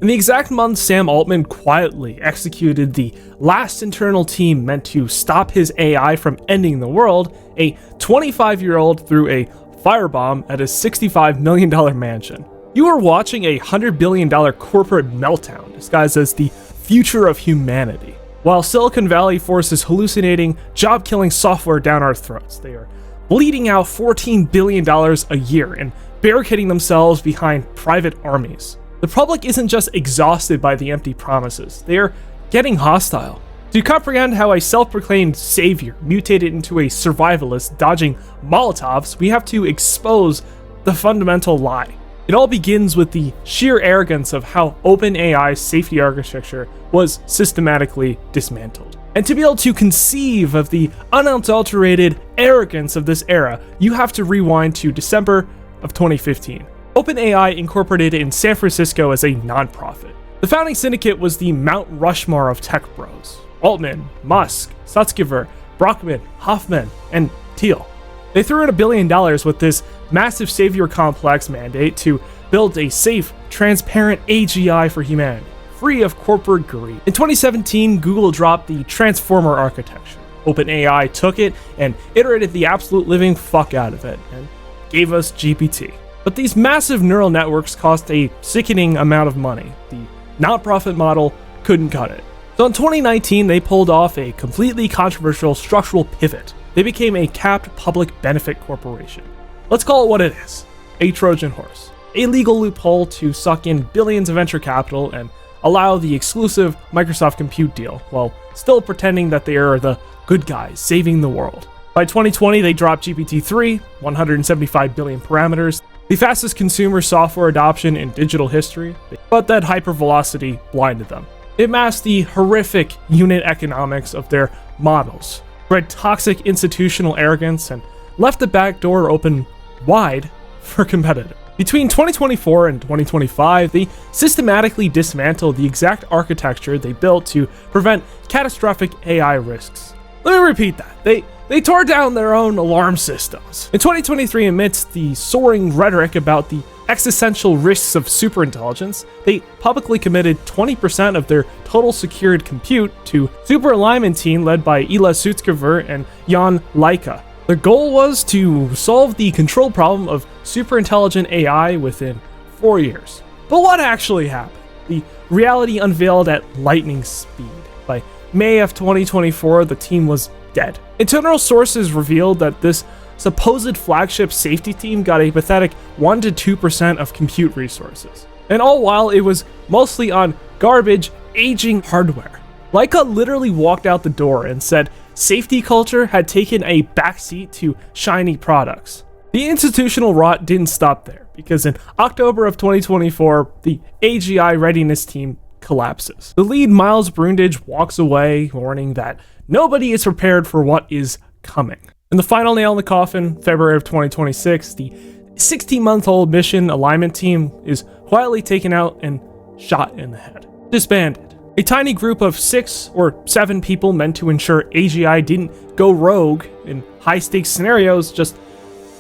In the exact month Sam Altman quietly executed the last internal team meant to stop his AI from ending the world, a 25-year-old threw a firebomb at his $65 million mansion. You are watching a $100 billion corporate meltdown disguised as the future of humanity. While Silicon Valley forces hallucinating, job-killing software down our throats, they are bleeding out $14 billion a year and barricading themselves behind private armies. The public isn't just exhausted by the empty promises, they are getting hostile. To comprehend how a self-proclaimed savior mutated into a survivalist dodging Molotovs, we have to expose the fundamental lie. It all begins with the sheer arrogance of how OpenAI's safety architecture was systematically dismantled. And to be able to conceive of the unadulterated arrogance of this era, you have to rewind to December of 2015. OpenAI incorporated in San Francisco as a nonprofit. The founding syndicate was the Mount Rushmore of tech bros: Altman, Musk, Sutskever, Brockman, Hoffman, and Thiel. They threw in $1 billion with this massive savior complex mandate to build a safe, transparent AGI for humanity, free of corporate greed. In 2017, Google dropped the Transformer architecture. OpenAI took it and iterated the absolute living fuck out of it, and gave us GPT. But these massive neural networks cost a sickening amount of money. The nonprofit model couldn't cut it. So in 2019, they pulled off a completely controversial structural pivot. They became a capped public benefit corporation. Let's call it what it is: a Trojan horse. A legal loophole to suck in billions of venture capital and allow the exclusive Microsoft Compute deal, while still pretending that they are the good guys saving the world. By 2020, they dropped GPT-3, 175 billion parameters, the fastest consumer software adoption in digital history, but that hypervelocity blinded them. It masked the horrific unit economics of their models, bred toxic institutional arrogance, and left the back door open wide for competitors. Between 2024 and 2025, they systematically dismantled the exact architecture they built to prevent catastrophic AI risks. Let me repeat that. They tore down their own alarm systems. In 2023, amidst the soaring rhetoric about the existential risks of superintelligence, they publicly committed 20% of their total secured compute to super alignment team led by Ila Sutskever and Jan Laika. Their goal was to solve the control problem of superintelligent AI within 4 years. But what actually happened? The reality unveiled at lightning speed. By May of 2024, the team was dead. Internal sources revealed that this supposed flagship safety team got a pathetic 1-2% of compute resources. And all while it was mostly on garbage, aging hardware. Laika literally walked out the door and said safety culture had taken a backseat to shiny products. The institutional rot didn't stop there, because in October of 2024, the AGI readiness team collapses. The lead, Miles Brundage, walks away, warning that nobody is prepared for what is coming. And the final nail in the coffin, February of 2026, the 16-month-old mission alignment team is quietly taken out and shot in the head. Disbanded. A tiny group of 6 or 7 people meant to ensure AGI didn't go rogue in high-stakes scenarios just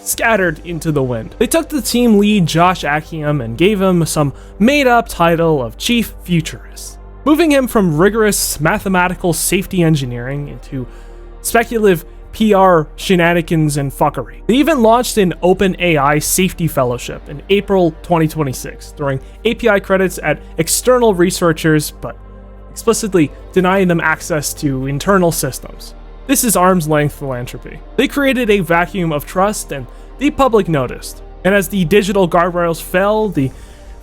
scattered into the wind. They took the team lead, Josh Akiem, and gave him some made-up title of Chief Futurist, moving him from rigorous mathematical safety engineering into speculative PR shenanigans and fuckery. They even launched an OpenAI Safety Fellowship in April 2026, throwing API credits at external researchers, but explicitly denying them access to internal systems. This is arm's-length philanthropy. They created a vacuum of trust, and the public noticed. And as the digital guardrails fell, the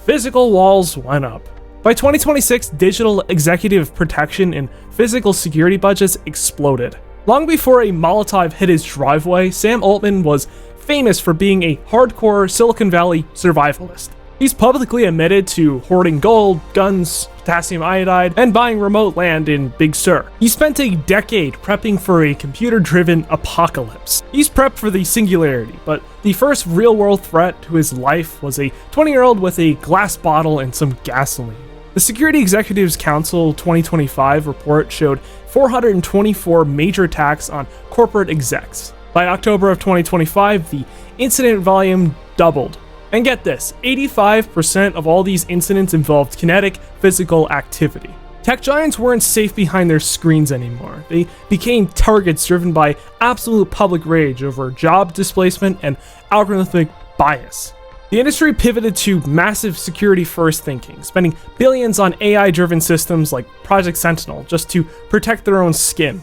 physical walls went up. By 2026, digital executive protection and physical security budgets exploded. Long before a Molotov hit his driveway, Sam Altman was famous for being a hardcore Silicon Valley survivalist. He's publicly admitted to hoarding gold, guns, potassium iodide, and buying remote land in Big Sur. He spent a decade prepping for a computer-driven apocalypse. He's prepped for the singularity, but the first real-world threat to his life was a 20-year-old with a glass bottle and some gasoline. The Security Executives Council 2025 report showed 424 major attacks on corporate execs. By October of 2025, the incident volume doubled And get this, 85% of all these incidents involved kinetic, physical activity. Tech giants weren't safe behind their screens anymore. They became targets driven by absolute public rage over job displacement and algorithmic bias. The industry pivoted to massive security-first thinking, spending billions on AI-driven systems like Project Sentinel just to protect their own skin.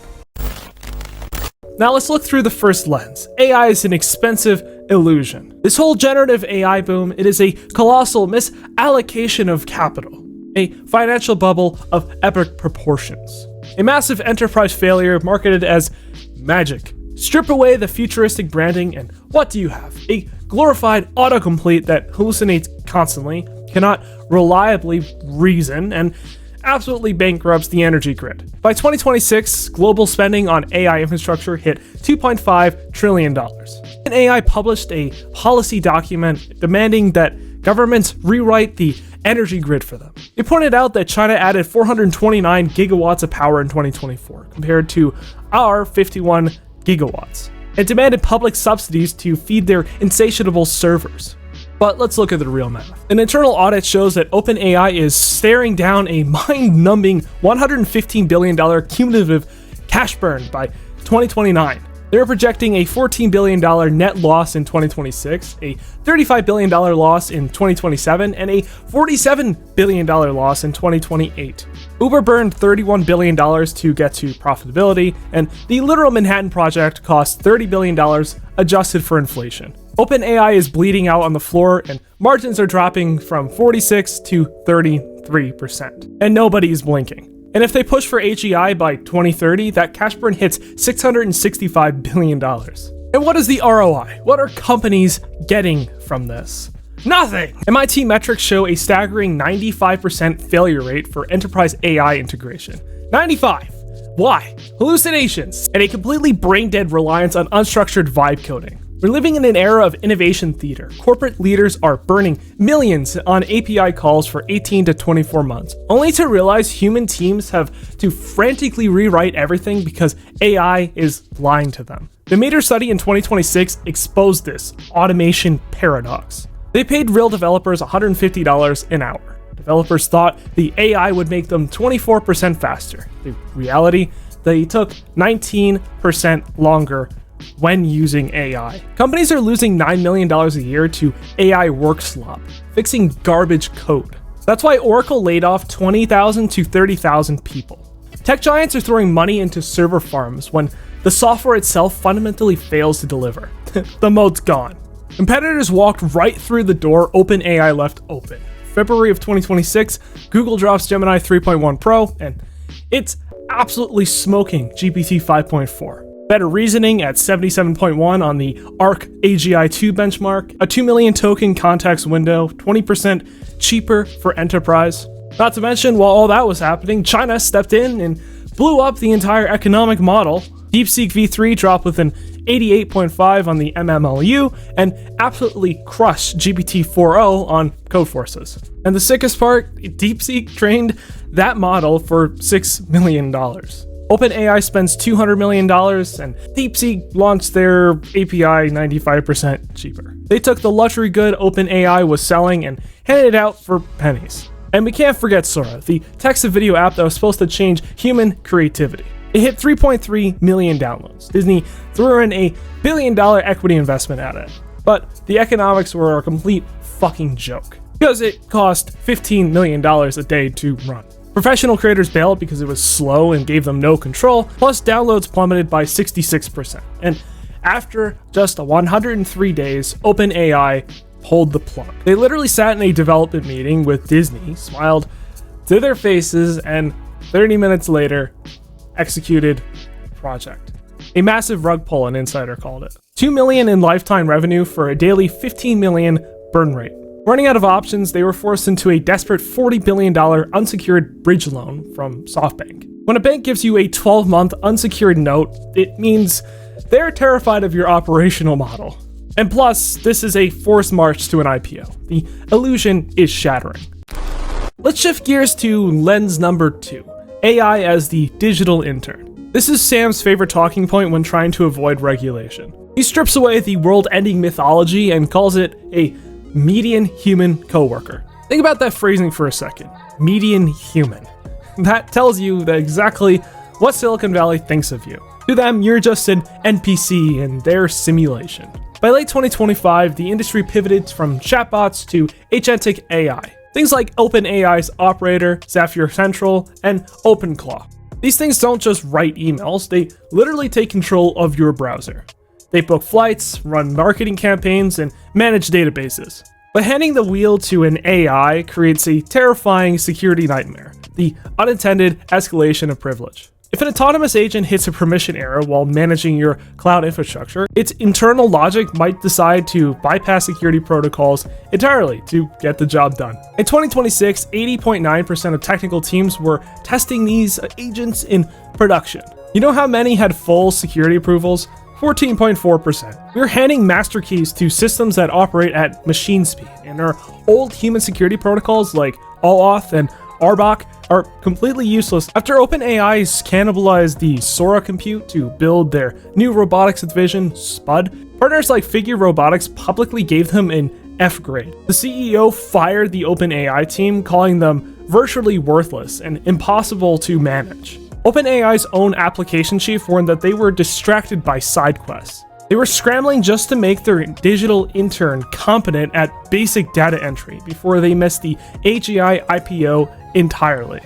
Now let's look through the first lens. AI is an expensive illusion. This whole generative AI boom, it is a colossal misallocation of capital, a financial bubble of epic proportions, a massive enterprise failure marketed as magic. Strip away the futuristic branding and what do you have? A glorified autocomplete that hallucinates constantly, cannot reliably reason, and absolutely bankrupts the energy grid. By 2026, global spending on AI infrastructure hit $2.5 trillion. OpenAI published a policy document demanding that governments rewrite the energy grid for them. It pointed out that China added 429 gigawatts of power in 2024, compared to our 51 gigawatts. It demanded public subsidies to feed their insatiable servers. But let's look at the real math. An internal audit shows that OpenAI is staring down a mind-numbing $115 billion cumulative cash burn by 2029. They're projecting a $14 billion net loss in 2026, a $35 billion loss in 2027, and a $47 billion loss in 2028. Uber burned $31 billion to get to profitability, and the literal Manhattan Project cost $30 billion adjusted for inflation. OpenAI is bleeding out on the floor, and margins are dropping from 46 to 33%. And nobody is blinking. And if they push for AGI by 2030, that cash burn hits $665 billion. And what is the ROI? What are companies getting from this? Nothing! MIT metrics show a staggering 95% failure rate for enterprise AI integration. 95! Why? Hallucinations, and a completely brain-dead reliance on unstructured vibe coding. We're living in an era of innovation theater. Corporate leaders are burning millions on API calls for 18 to 24 months, only to realize human teams have to frantically rewrite everything because AI is lying to them. The Meter study in 2026 exposed this automation paradox. They paid real developers $150 an hour. Developers thought the AI would make them 24% faster. The reality, they took 19% longer when using AI. Companies are losing $9 million a year to AI work slop, fixing garbage code. That's why Oracle laid off 20,000 to 30,000 people. Tech giants are throwing money into server farms when the software itself fundamentally fails to deliver. The moat's gone. Competitors walked right through the door OpenAI left open. February of 2026, Google drops Gemini 3.1 Pro, and it's absolutely smoking GPT 5.4. Better reasoning at 77.1 on the ARC AGI 2 benchmark, a 2 million token context window, 20% cheaper for enterprise. Not to mention, while all that was happening, China stepped in and blew up the entire economic model. DeepSeek v3 dropped with an 88.5 on the MMLU and absolutely crushed GPT 4o on Codeforces. And the sickest part, DeepSeek trained that model for $6 million. OpenAI spends $200 million, and DeepSeek launched their API 95% cheaper. They took the luxury good OpenAI was selling and handed it out for pennies. And we can't forget Sora, the text-to-video app that was supposed to change human creativity. It hit 3.3 million downloads. Disney threw in a $1 billion equity investment at it. But the economics were a complete fucking joke, because it cost $15 million a day to run. Professional creators bailed because it was slow and gave them no control, plus downloads plummeted by 66%. And after just 103 days, OpenAI pulled the plug. They literally sat in a development meeting with Disney, smiled to their faces, and 30 minutes later, executed the project. A massive rug pull, an insider called it. $2 million in lifetime revenue for a daily $15 million burn rate. Running out of options, they were forced into a desperate $40 billion unsecured bridge loan from SoftBank. When a bank gives you a 12-month unsecured note, it means they're terrified of your operational model. And plus, this is a forced march to an IPO. The illusion is shattering. Let's shift gears to lens number 2, AI as the digital intern. This is Sam's favorite talking point when trying to avoid regulation. He strips away the world-ending mythology and calls it a median human coworker. Think about that phrasing for a second. Median human. That tells you that exactly what Silicon Valley thinks of you. To them, you're just an NPC in their simulation. By late 2025, the industry pivoted from chatbots to agentic AI. Things like OpenAI's Operator, Zephyr Central, and OpenClaw. These things don't just write emails, they literally take control of your browser. They book flights, run marketing campaigns, and manage databases. But handing the wheel to an AI creates a terrifying security nightmare, the unintended escalation of privilege. If an autonomous agent hits a permission error while managing your cloud infrastructure, its internal logic might decide to bypass security protocols entirely to get the job done. In 2026, 80.9% of technical teams were testing these agents in production. You know how many had full security approvals? 14.4%. We're handing master keys to systems that operate at machine speed, and our old human security protocols like OAuth and RBAC are completely useless after OpenAI's cannibalized the Sora compute to build their new robotics division, Spud. Partners like Figure Robotics publicly gave them an F grade. The CEO fired the OpenAI team, calling them virtually worthless and impossible to manage. OpenAI's own application chief warned that they were distracted by side quests. They were scrambling just to make their digital intern competent at basic data entry before they missed the AGI IPO entirely.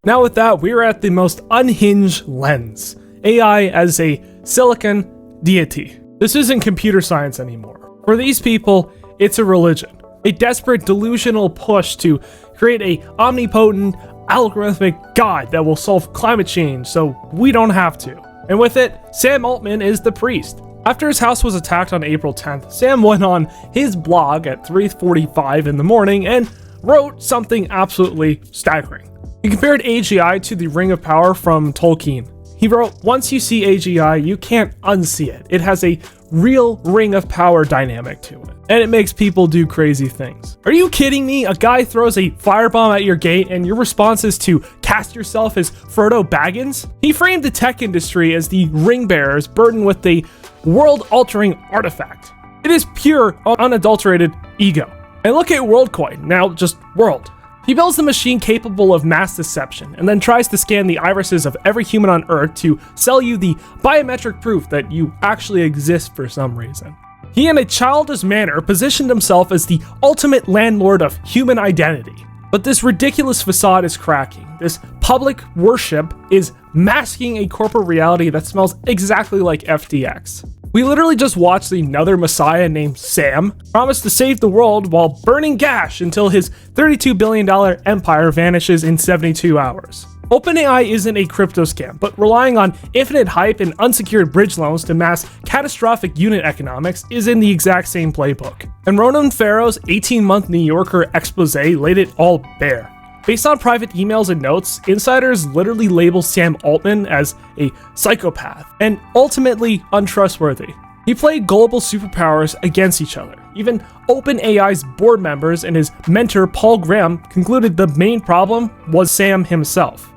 Now with that, we're at the most unhinged lens. AI as a silicon deity. This isn't computer science anymore. For these people, it's a religion. A desperate delusional push to create a omnipotent, algorithmic god that will solve climate change so we don't have to. And with it, Sam Altman is the priest. After his house was attacked on April 10th, Sam went on his blog at 3:45 in the morning and wrote something absolutely staggering. He compared AGI to the Ring of Power from Tolkien. He wrote, "Once you see AGI, you can't unsee it. It has a real Ring of Power dynamic to it, and it makes people do crazy things." Are you kidding me? A guy throws a firebomb at your gate and your response is to cast yourself as Frodo Baggins? He framed the tech industry as the ring bearers burdened with a world-altering artifact. It is pure, unadulterated ego. And look at WorldCoin, now just World. He builds the machine capable of mass deception and then tries to scan the irises of every human on Earth to sell you the biometric proof that you actually exist for some reason. He, in a childish manner, positioned himself as the ultimate landlord of human identity. But this ridiculous facade is cracking. This public worship is masking a corporate reality that smells exactly like FTX. We literally just watched another messiah named Sam promise to save the world while burning cash until his $32 billion empire vanishes in 72 hours. OpenAI isn't a crypto scam, but relying on infinite hype and unsecured bridge loans to mask catastrophic unit economics is in the exact same playbook. And Ronan Farrow's 18-month New Yorker expose laid it all bare. Based on private emails and notes, insiders literally label Sam Altman as a psychopath and ultimately untrustworthy. He played global superpowers against each other. Even OpenAI's board members and his mentor Paul Graham concluded the main problem was Sam himself.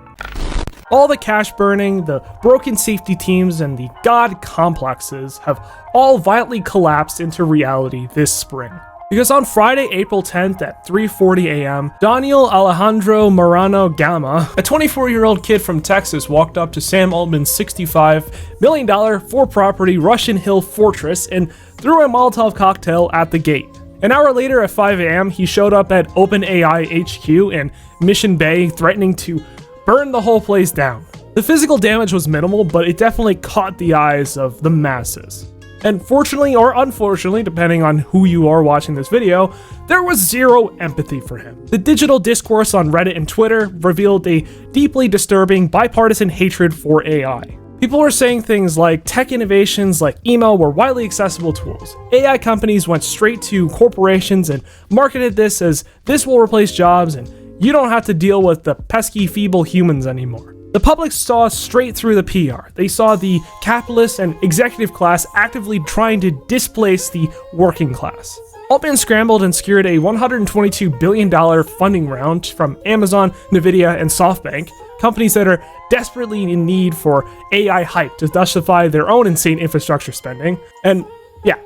All the cash burning, the broken safety teams, and the god complexes have all violently collapsed into reality this spring. Because on Friday, April 10th at 3:40 a.m., Daniel Alejandro Morano Gama, a 24-year-old kid from Texas, walked up to Sam Altman's $65 million for-property Russian Hill fortress and threw a Molotov cocktail at the gate. An hour later at 5 a.m., he showed up at OpenAI HQ in Mission Bay, threatening to burn the whole place down. The physical damage was minimal, but it definitely caught the eyes of the masses. And fortunately or unfortunately, depending on who you are watching this video, there was zero empathy for him. The digital discourse on Reddit and Twitter revealed a deeply disturbing bipartisan hatred for AI. People were saying things like tech innovations like email were widely accessible tools. AI companies went straight to corporations and marketed this as this will replace jobs and you don't have to deal with the pesky feeble humans anymore. The public saw straight through the PR. They saw the capitalist and executive class actively trying to displace the working class. Altman scrambled and secured a $122 billion funding round from Amazon, Nvidia, and SoftBank, companies that are desperately in need for AI hype to justify their own insane infrastructure spending. And yeah,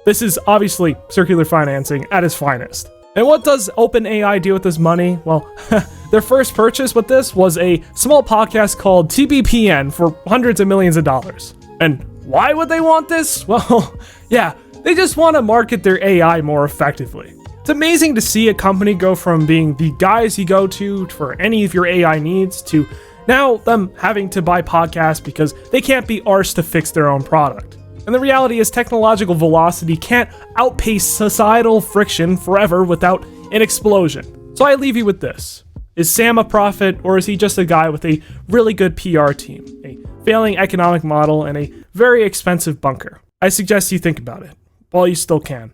This is obviously circular financing at its finest. And what does OpenAI do with this money? Well, their first purchase with this was a small podcast called TBPN for hundreds of millions of dollars. And why would they want this? Well, yeah, they just want to market their AI more effectively. It's amazing to see a company go from being the guys you go to for any of your AI needs to now them having to buy podcasts because they can't be arsed to fix their own product. And the reality is technological velocity can't outpace societal friction forever without an explosion. So I leave you with this. Is Sam a prophet, or is he just a guy with a really good PR team, a failing economic model, and a very expensive bunker? I suggest you think about it while you still can.